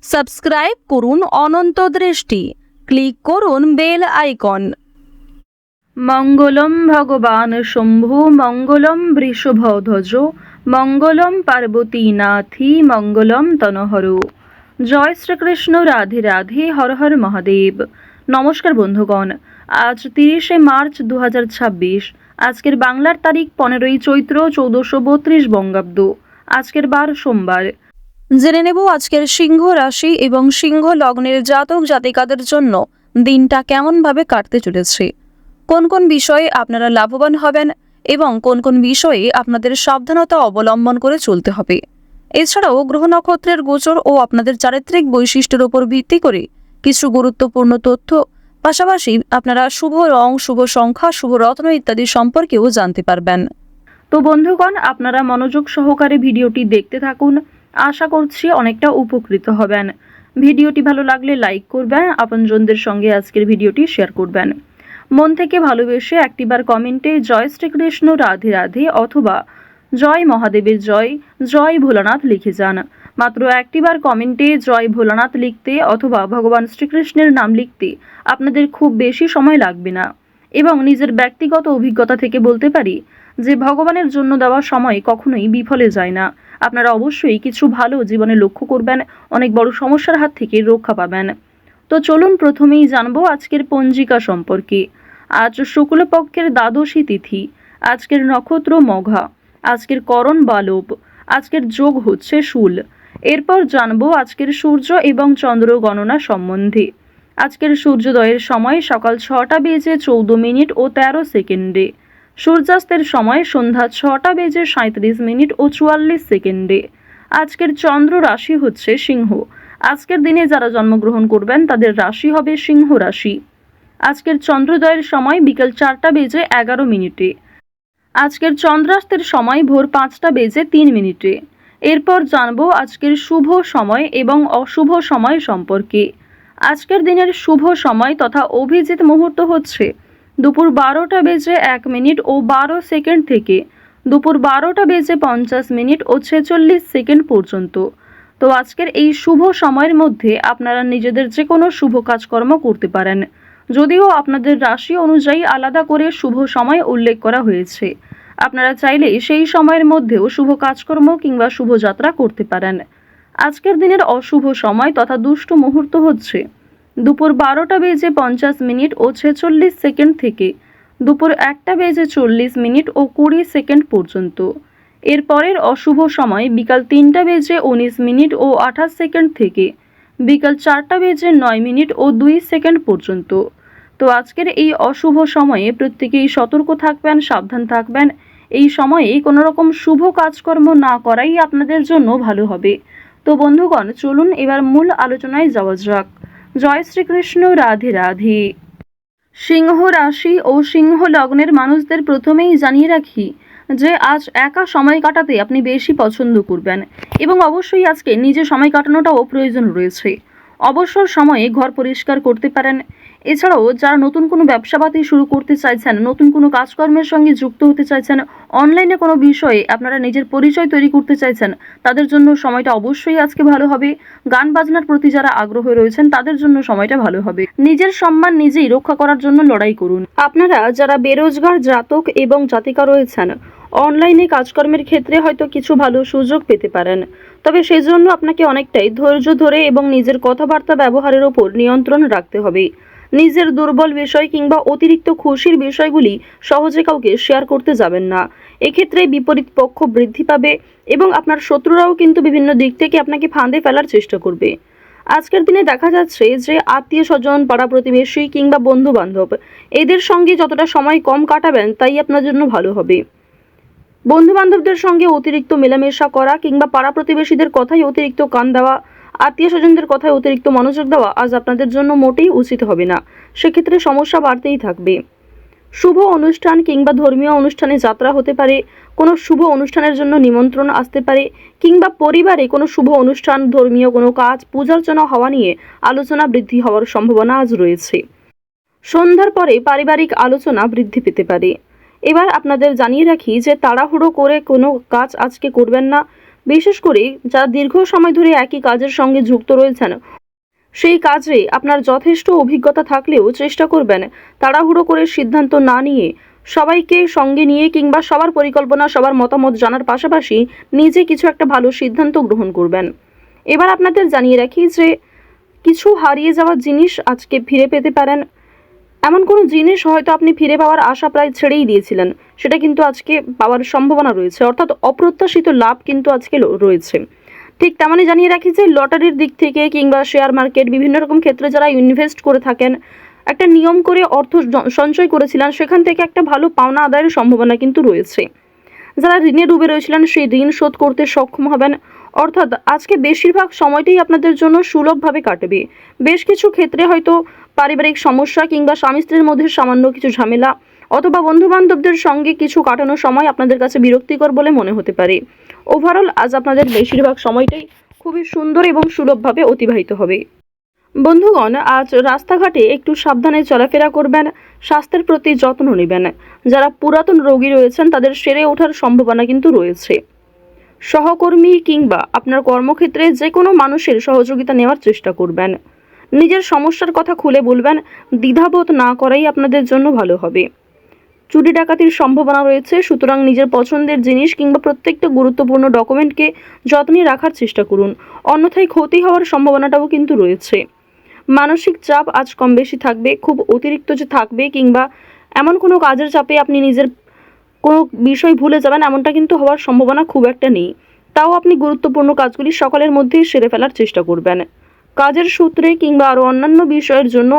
Subscribe করুন অনন্ত দৃষ্টি, click করুন বেল আইকন। মঙ্গলম ভগবান শম্ভু মঙ্গলম বৃষভধ্বজ মঙ্গলম পার্বতীনাথি মঙ্গলম তনহরু। জয় শ্রীকৃষ্ণ, রাধে রাধে, হর হর মহাদেব। নমস্কার বন্ধুগণ, আজ 30শে মার্চ 2026। আজকের বাংলার তারিখ 15ই চৈত্র 1432 বঙ্গাব্দ। আজকের বার সোমবার। জেনে নেব আজকের সিংহ রাশি এবং সিংহ লগ্নের জাতক জাতিকাদের জন্য দিনটা কেমনভাবে কাটতে চলেছে, কোন কোন বিষয়ে আপনারা লাভবান হবেন এবং কোন কোন বিষয়ে আপনাদের সাবধানতা অবলম্বন করে চলতে হবে। এছাড়াও গ্রহ নক্ষত্রের গোচর ও আপনাদের চারিত্রিক বৈশিষ্ট্যের উপর ভিত্তি করে কিছু গুরুত্বপূর্ণ তথ্য, পাশাপাশি আপনারা শুভ রং, শুভ সংখ্যা, শুভ রত্ন ইত্যাদি সম্পর্কেও জানতে পারবেন। তো বন্ধুগণ, আপনারা মনোযোগ সহকারে ভিডিওটি দেখতে থাকুন। আশা করছি অনেকটা উপকৃত হবেন। ভিডিওটি ভালো লাগলে লাইক করবেন, আপনজনদের সঙ্গে আজকের ভিডিওটি শেয়ার করবেন। মন থেকে ভালোবেসে একটিবার কমেন্টে জয় শ্রীকৃষ্ণ, রাধে রাধে অথবা জয় মহাদেবের জয়, জয় ভোলানাথ লিখে যান। মাত্র একটিবার কমেন্টে জয় ভোলানাথ লিখতে অথবা ভগবান শ্রীকৃষ্ণের নাম লিখতে আপনাদের খুব বেশি সময় লাগবে না। এবং নিজের ব্যক্তিগত অভিজ্ঞতা থেকে বলতে পারি যে ভগবানের জন্য দেওয়া সময় কখনোই বিফলে যায় না। আপনারা অবশ্যই কিছু ভালো জীবনে লক্ষ্য করবেন, অনেক বড় সমস্যার হাত থেকে রক্ষা পাবেন। তো চলুন প্রথমেই জানবো আজকের পঞ্জিকা সম্পর্কে। আজ শুক্লপক্ষের দ্বাদশী তিথি, আজকের নক্ষত্র মঘা, আজকের করণ বালব, আজকের যোগ হচ্ছে শূল। এরপর জানবো আজকের সূর্য এবং চন্দ্র গণনা সম্বন্ধে। আজকের সূর্যোদয়ের সময় সকাল 6টা বেজে 14 মিনিট ও 13 সেকেন্ডে, সূর্যাস্তের সময় সন্ধ্যা 6টা বেজে 37 মিনিট ও 44 সেকেন্ডে। আজকের চন্দ্র রাশি হচ্ছে সিংহ। আজকের দিনে যারা জন্মগ্রহণ করবেন তাদের রাশি হবে সিংহ রাশি। আজকের চন্দ্রোদয়ের সময় বিকেল 4টা বেজে 11 মিনিটে। আজকের চন্দ্রাস্তের সময় ভোর 5টা বেজে 3 মিনিটে। এরপর জানবো আজকের শুভ সময় এবং অশুভ সময় সম্পর্কে। আজকের দিনের শুভ সময় তথা অভিজিৎ মুহূর্ত হচ্ছে দুপুর 12টা বেজে 1 মিনিট ও 12 সেকেন্ড থেকে দুপুর 12টা বেজে 50 মিনিট ও 46 সেকেন্ড পর্যন্ত। তো আজকের এই শুভ সময়ের মধ্যে আপনারা নিজেদের যে কোনো শুভ কাজকর্ম করতে পারেন, যদিও আপনাদের রাশি অনুযায়ী আলাদা করে শুভ সময় উল্লেখ করা হয়েছে। আপনারা চাইলে সেই সময়ের মধ্যেও শুভ কাজকর্ম কিংবা শুভযাত্রা করতে পারেন। আজকের দিনের অশুভ সময় তথা দুষ্ট মুহূর্ত হচ্ছে দুপুর 12টা বেজে 50 মিনিট ও 46 সেকেন্ড থেকে দুপুর 1টা বেজে 40 মিনিট ও 20 সেকেন্ড পর্যন্ত। এরপরের অশুভ সময় বিকাল 3টা বেজে 19 মিনিট ও 28 সেকেন্ড থেকে বিকাল 4টা বেজে 9 মিনিট ও 2 সেকেন্ড পর্যন্ত। তো আজকের এই অশুভ সময়ে প্রত্যেকেই সতর্ক থাকবেন, সাবধান থাকবেন। এই সময়ে কোনো রকম শুভ কাজকর্ম না করাই আপনাদের জন্য ভালো হবে। তো বন্ধুগণ, চলুন এবার মূল আলোচনায় যাওয়া যাক। জয় শ্রীকৃষ্ণ, রাধে রাধে। সিংহ রাশি ও সিংহ লগ্নের মানুষদের প্রথমেই জানিয়ে রাখি যে আজ একা সময় কাটাতে আপনি বেশি পছন্দ করবেন এবং অবশ্যই আজকে নিজে সময় কাটানোটাও প্রয়োজন রয়েছে। অবসর সময়ে ঘর পরিষ্কার করতে পারেন। এছাড়াও যারা নতুন কোনো ব্যবসাপাতি শুরু করতে চাইছেন, নতুন কোনো কাজকর্মের সঙ্গে যুক্ত হতে চাইছেন, অনলাইনে কোনো বিষয়ে আপনারা নিজের পরিচয় তৈরি করতে চাইছেন, তাদের জন্য সময়টা অবশ্যই আজকে ভালো হবে। গান বাজনার প্রতি যারা আগ্রহী রয়েছেন তাদের জন্য সময়টা ভালো হবে। নিজের সম্মান নিজেই রক্ষা করার জন্য লড়াই করুন। আপনারা যারা বেরোজগার জাতক এবং জাতিকা রয়েছেন, অনলাইনে কাজকর্মের ক্ষেত্রে হয়তো কিছু ভালো সুযোগ পেতে পারেন, তবে সেই জন্য আপনাকে অনেকটাই ধৈর্য ধরে এবং নিজের কথাবার্তা ব্যবহারের ওপর নিয়ন্ত্রণ রাখতে হবে। নিজের দুর্বল বিষয় কিংবা অতিরিক্ত খুশির বিষয়গুলি সহজে কাউকে শেয়ার করতে যাবেন না। এক্ষেত্রে বিপরীত পক্ষ বৃদ্ধি পাবে এবং আপনার শত্রুরাও কিন্তু বিভিন্ন দিক থেকে আপনাকে ফাঁদে ফেলার চেষ্টা করবে। আজকের দিনে দেখা যাচ্ছে যে আত্মীয় স্বজন, পাড়া প্রতিবেশী কিংবা বন্ধু বান্ধব এদের সঙ্গে যতটা সময় কম কাটাবেন তাই আপনার জন্য ভালো হবে। বন্ধু বান্ধবদের সঙ্গে অতিরিক্ত মেলামেশা করা কিংবা পাড়া প্রতিবেশীদের কথায় অতিরিক্ত কান দেওয়া, আত্মীয় স্বজনদের কথায় অতিরিক্ত মনোযোগ দেওয়া আজ আপনাদের জন্য মোটেই উচিত হবে না। সেক্ষেত্রে সমস্যা বাড়তেই থাকবে। শুভ অনুষ্ঠান কিংবা ধর্মীয় অনুষ্ঠানে যাত্রা হতে পারে, কোনো শুভ অনুষ্ঠানের জন্য নিমন্ত্রণ আসতে পারে কিংবা পরিবারে কোনো শুভ অনুষ্ঠান, ধর্মীয় কোনো কাজ, পূজার্চনা হওয়া নিয়ে আলোচনা বৃদ্ধি হওয়ার সম্ভাবনা আজ রয়েছে। সন্ধ্যার পরে পারিবারিক আলোচনা বৃদ্ধি পেতে পারে। এবার আপনাদের জানিয়ে রাখি যে তাড়াহুড়ো করে কোনো কাজ আজকে করবেন না। বিশেষ করে যারা দীর্ঘ সময় ধরে একই কাজের সঙ্গে যুক্ত রয়েছেন, সেই কাজে আপনার যথেষ্ট অভিজ্ঞতা থাকলেও চেষ্টা করবেন তাড়াহুড়ো করে সিদ্ধান্ত না নিয়ে সবাইকে সঙ্গে নিয়ে কিংবা সবার পরিকল্পনা, সবার মতামত জানার পাশাপাশি নিজে কিছু একটা ভালো সিদ্ধান্ত গ্রহণ করবেন। এবার আপনাদের জানিয়ে রাখি যে কিছু হারিয়ে যাওয়া জিনিস আজকে ফিরে পেতে পারেন। এমন কোনো জিনিস হয়তো আপনি ফিরে পাওয়ার আশা প্রায় ছেড়েই দিয়েছিলেন, সেটা কিন্তু আজকে পাওয়ার সম্ভাবনা রয়েছে, অর্থাৎ অপ্রত্যাশিত লাভ কিন্তু আজকে রয়েছে। ঠিক তেমনই জানিয়ে রাখি যে লটারির দিক থেকে কিংবা শেয়ার মার্কেট বিভিন্ন রকম ক্ষেত্রে যারা ইনভেস্ট করে থাকেন, একটা নিয়ম করে অর্থ সঞ্চয় করেছিলেন, সেখান থেকে একটা ভালো পাওনা আদায়ের সম্ভাবনা কিন্তু রয়েছে। যারা ঋণে ডুবে রয়েছিলেন সেই ঋণ শোধ করতে সক্ষম হবেন, অর্থাৎ আজকে বেশিরভাগ সময়টাই আপনাদের জন্য সুলভভাবে কাটবে। বেশ কিছু ক্ষেত্রে হয়তো পারিবারিক সমস্যা কিংবা স্বামী স্ত্রীর মধ্যে সামান্য কিছু ঝামেলা অথবা বন্ধু বান্ধবদের সঙ্গে কিছু কাটানোর সময় আপনাদের কাছে বিরক্তিকর বলে মনে হতে পারে। ওভারঅল আজ আপনাদের বেশিরভাগ সময়টাই খুবই সুন্দর এবং সুলভভাবে অতিবাহিত হবে। বন্ধুগণ, আজ রাস্তাঘাটে একটু সাবধানে চলাফেরা করবেন, স্বাস্থ্যের প্রতি যত্ন নেবেন। যারা পুরাতন রোগী রয়েছেন তাদের সেরে ওঠার সম্ভাবনা কিন্তু রয়েছে। সহকর্মী কিংবা আপনার কর্মক্ষেত্রে যে কোনো মানুষের সহযোগিতা নেওয়ার চেষ্টা করবেন। নিজের সমস্যার কথা খুলে বলবেন, দ্বিধাবোধ না করাই আপনাদের জন্য ভালো হবে। চুরি ডাকাতির সম্ভাবনা রয়েছে, সুতরাং নিজের পছন্দের জিনিস কিংবা প্রত্যেকটা গুরুত্বপূর্ণ ডকুমেন্টকে যত্নে রাখার চেষ্টা করুন, অন্যথায় ক্ষতি হওয়ার সম্ভাবনাটাও কিন্তু রয়েছে। মানসিক চাপ আজ কম বেশি থাকবে, খুব অতিরিক্ত যে থাকবে কিংবা এমন কোনো কাজের চাপে আপনি নিজের কোনো বিষয় ভুলে যাবেন এমনটা কিন্তু হওয়ার সম্ভাবনা খুব একটা নেই। তাও আপনি গুরুত্বপূর্ণ কাজগুলি সকালের মধ্যেই সেরে ফেলার চেষ্টা করবেন। কাজের সূত্রে কিংবা আরও অন্যান্য বিষয়ের জন্য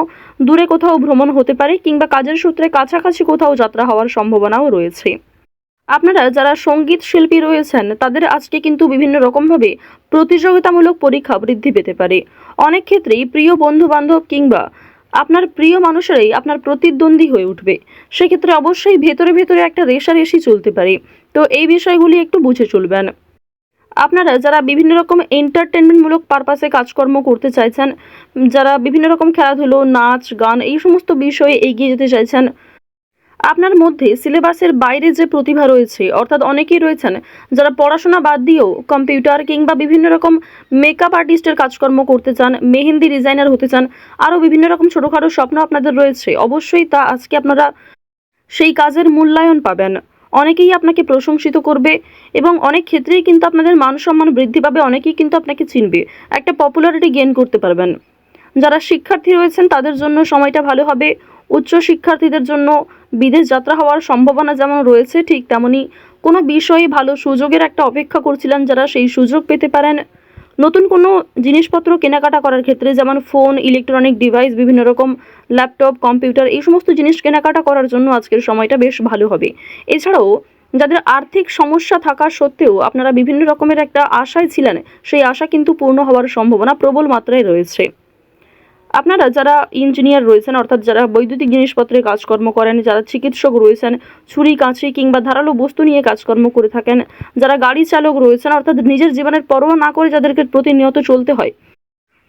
দূরে কোথাও ভ্রমণ হতে পারে কিংবা কাজের সূত্রে কাছাকাছি কোথাও যাত্রা হওয়ার সম্ভাবনাও রয়েছে। আপনারা যারা সঙ্গীত শিল্পী রয়েছেন তাদের আজকে কিন্তু বিভিন্ন রকমভাবে প্রতিযোগিতামূলক পরীক্ষা বৃদ্ধি পেতে পারে। অনেক ক্ষেত্রেই প্রিয় বন্ধু বান্ধব কিংবা আপনার প্রিয় মানুষেরাই আপনার প্রতিদ্বন্দ্বী হয়ে উঠবে। সেক্ষেত্রে অবশ্যই ভেতরে ভেতরে একটা রেষারেষি চলতে পারে, তো এই বিষয়গুলি একটু বুঝে চলবেন। আপনারা যারা বিভিন্ন রকম এন্টারটেনমেন্টমূলক পারপাসে কাজকর্ম করতে চাইছেন, যারা বিভিন্ন রকম খেলাধুলো, নাচ, গান এই সমস্ত বিষয়ে এগিয়ে যেতে চাইছেন, আপনার মধ্যে সিলেবাসের বাইরে যে প্রতিভা রয়েছে, অর্থাৎ অনেকেই রয়েছেন যারা পড়াশোনা বাদ দিয়েও কম্পিউটার কিংবা বিভিন্ন রকম মেকআপ আর্টিস্টের কাজকর্ম করতে চান, মেহেন্দি ডিজাইনার হতে চান, আরও বিভিন্ন রকম ছোটোখাটো স্বপ্ন আপনাদের রয়েছে, অবশ্যই তা আজকে আপনারা সেই কাজের মূল্যায়ন পাবেন। অনেকেই আপনাকে প্রশংসিত করবে এবং অনেক ক্ষেত্রেই কিন্তু আপনাদের মান সম্মান বৃদ্ধি পাবে, অনেকেই কিন্তু আপনাকে চিনবে, একটা পপুলারিটি গেইন করতে পারবেন। যারা শিক্ষার্থী রয়েছেন তাদের জন্য সময়টা ভালো হবে। উচ্চ শিক্ষার্থীদের জন্য বিদেশ যাত্রা হওয়ার সম্ভাবনা যেমন রয়েছে, ঠিক তেমনি কোনো বিষয়ে ভালো সুযোগের একটা অপেক্ষা করছিলেন যারা, সেই সুযোগ পেতে পারেন। নতুন কোনো জিনিসপত্র কেনাকাটা করার ক্ষেত্রে যেমন ফোন, ইলেকট্রনিক ডিভাইস, বিভিন্ন রকম ল্যাপটপ, কম্পিউটার এই সমস্ত জিনিস কেনাকাটা করার জন্য আজকের সময়টা বেশ ভালো হবে। এছাড়াও যাদের আর্থিক সমস্যা থাকা সত্ত্বেও আপনারা বিভিন্ন রকমের একটা আশায় ছিলেন, সেই আশা কিন্তু পূর্ণ হওয়ার সম্ভাবনা প্রবল মাত্রায় রয়েছে। আপনারা যারা ইঞ্জিনিয়ার রয়েছেন, অর্থাৎ যারা বৈদ্যুতিক জিনিসপত্রে কাজকর্ম করেন, যারা চিকিৎসক রয়েছেন, ছুরি কাঁচি কিংবা ধারালো বস্তু নিয়ে কাজকর্ম করে থাকেন, যারা গাড়ি চালক রয়েছেন, অর্থাৎ নিজের জীবনের পরোয়া না করে যাদেরকে প্রতিনিয়ত চলতে হয়,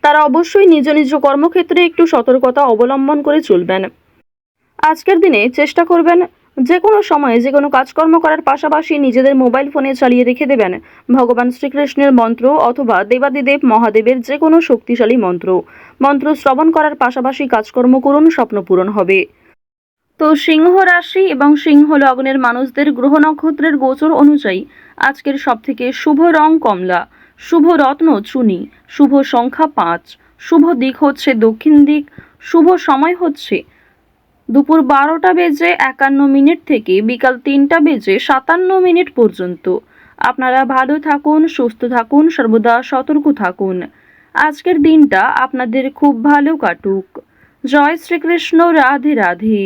তারা অবশ্যই নিজ নিজ কর্মক্ষেত্রে একটু সতর্কতা অবলম্বন করে চলবেন। আজকের দিনে চেষ্টা করবেন যে কোনো সময়ে যে কোনো কাজকর্ম করার পাশাপাশি নিজেদের মোবাইল ফোনে চালিয়ে রেখে দেবেন ভগবান শ্রীকৃষ্ণের মন্ত্র অথবা দেবাদিদেব মহাদেবের যে কোনো শক্তিশালী মন্ত্র শ্রবণ করার পাশাপাশি কাজকর্ম করুন, স্বপ্ন পূরণ হবে। তো সিংহ রাশি এবং সিংহ লগ্নের মানুষদের গ্রহ নক্ষত্রের গোচর অনুযায়ী আজকের সবথেকে শুভ রং কমলা, শুভ রত্ন চুনি, শুভ সংখ্যা 5, শুভ দিক হচ্ছে দক্ষিণ দিক, শুভ সময় হচ্ছে দুপুর 12:51 থেকে বিকাল 3:57 পর্যন্ত। আপনারা ভালো থাকুন, সুস্থ থাকুন, সর্বদা সতর্ক থাকুন। আজকের দিনটা আপনাদের খুব ভালো কাটুক। জয় শ্রীকৃষ্ণ, রাধে রাধে।